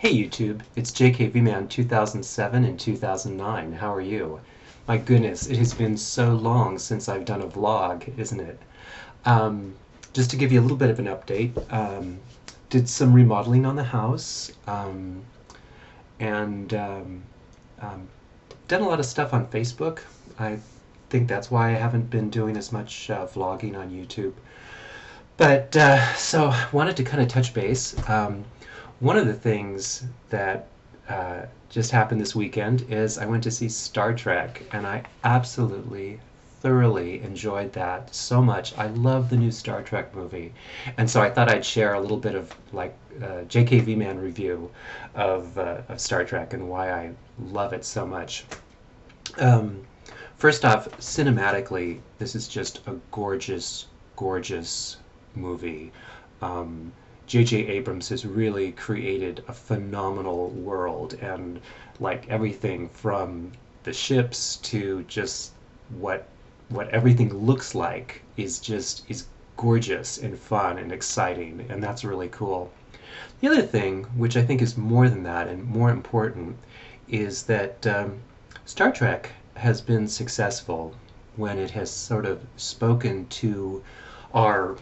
Hey YouTube, it's JKVman 2007 and 2009. How are you? My goodness, it has been so long since I've done a vlog, isn't it? Um, just to give you a little bit of an update, did some remodeling on the house, and um, done a lot of stuff on Facebook. I think that's why I haven't been doing as much vlogging on YouTube. But so wanted to kind of touch base. One of the things that just happened this weekend is I went to see Star Trek, and I absolutely, thoroughly enjoyed that so much. I love the new Star Trek movie, and so I thought I'd share a little bit of like JKVman review of Star Trek and why I love it so much. Um, First off, cinematically, this is just a gorgeous, gorgeous movie. Um, J.J. Abrams has really created a phenomenal world, and like everything from the ships to just what what everything looks like is gorgeous and fun and exciting, and that's really cool. The other thing, which I think is more than that and more important, is that Star Trek has been successful when it has sort of spoken to our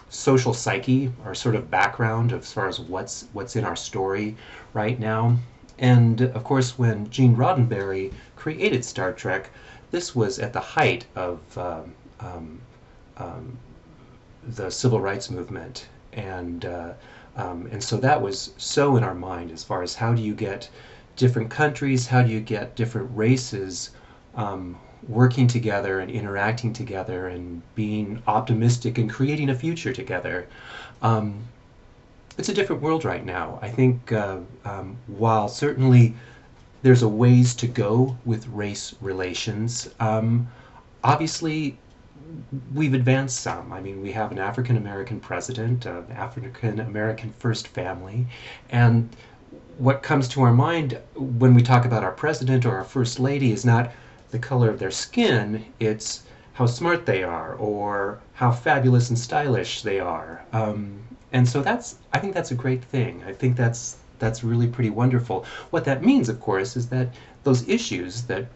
social psyche, our sort of background as far as what's in our story right now. And of course, when Gene Roddenberry created Star Trek, this was at the height of um, um, the civil rights movement, and so that was so in our mind as far as how do you get different countries, how do you get different races um, working together and interacting together and being optimistic and creating a future together. Um, it's a different world right now. I think while certainly there's a ways to go with race relations, obviously we've advanced some. I mean, we have an African American president, an African American first family, and what comes to our mind when we talk about our president or our first lady is not the color of their skin, it's how smart they are or how fabulous and stylish they are. And so I think that's a great thing. I think that's really pretty wonderful. What that means, of course, is that those issues that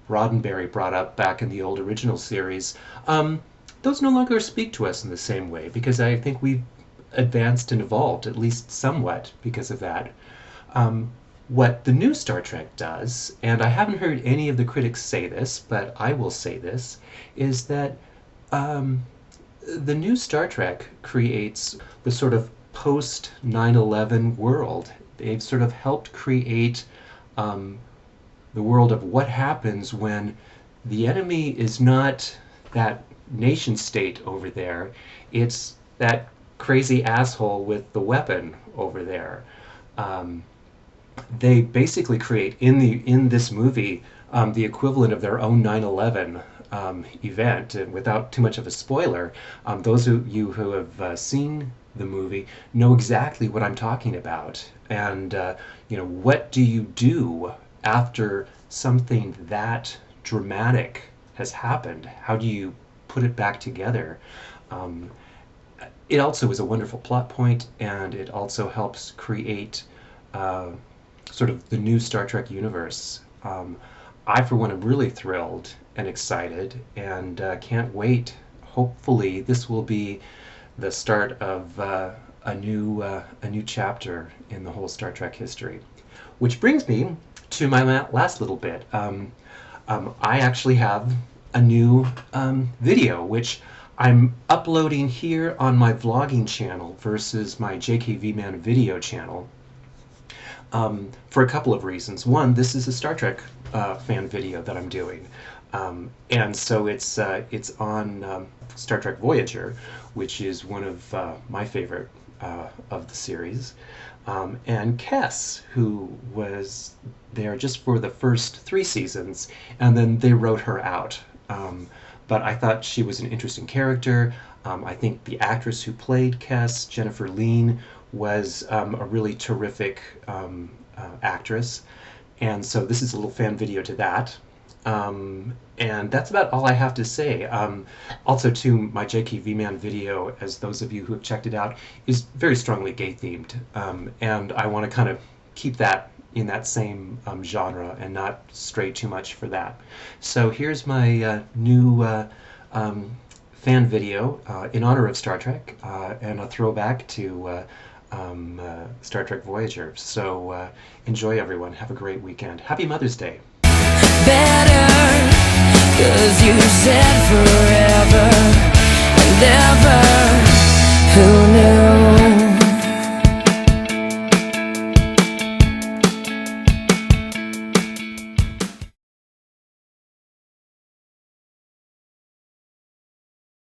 Roddenberry brought up back in the old original series, those no longer speak to us in the same way because I think we've advanced and evolved, at least somewhat, because of that. What the new Star Trek does, and I haven't heard any of the critics say this, but I will say this, is that um, the new Star Trek creates the sort of post 9/11 world. They've sort of helped create um, the world of what happens when the enemy is not that nation state over there, it's that crazy asshole with the weapon over there. Um, they basically create in this movie the equivalent of their own 9/11 event, and without too much of a spoiler, those of you who have seen the movie know exactly what I'm talking about. And what do you do after something that dramatic has happened? How do you put it back together? Um, it also is a wonderful plot point, and it also helps create uh, sort of the new Star Trek universe. I, for one, am really thrilled and excited, and can't wait. Hopefully, this will be the start of a new chapter in the whole Star Trek history. Which brings me to my last little bit. I actually have a new video, which I'm uploading here on my vlogging channel versus my JKVman video channel. For a couple of reasons. One, this is a Star Trek fan video that I'm doing, and so it's on Star Trek Voyager, which is one of my favorite of the series, and Kess, who was there just for the first 3 seasons, and then they wrote her out. But I thought she was an interesting character. I think the actress who played Kess, Jennifer Lean, was a really terrific actress. And so this is a little fan video to that. And that's about all I have to say. Also, too, my JKVman video, as those of you who have checked it out, is very strongly gay themed. And I want to kind of keep that in that same genre and not stray too much for that. So here's my new fan video in honor of Star Trek and a throwback to Star Trek Voyager. So enjoy, everyone. Have a great weekend. Happy Mother's Day. Better, 'cause you said forever and ever. Who knew?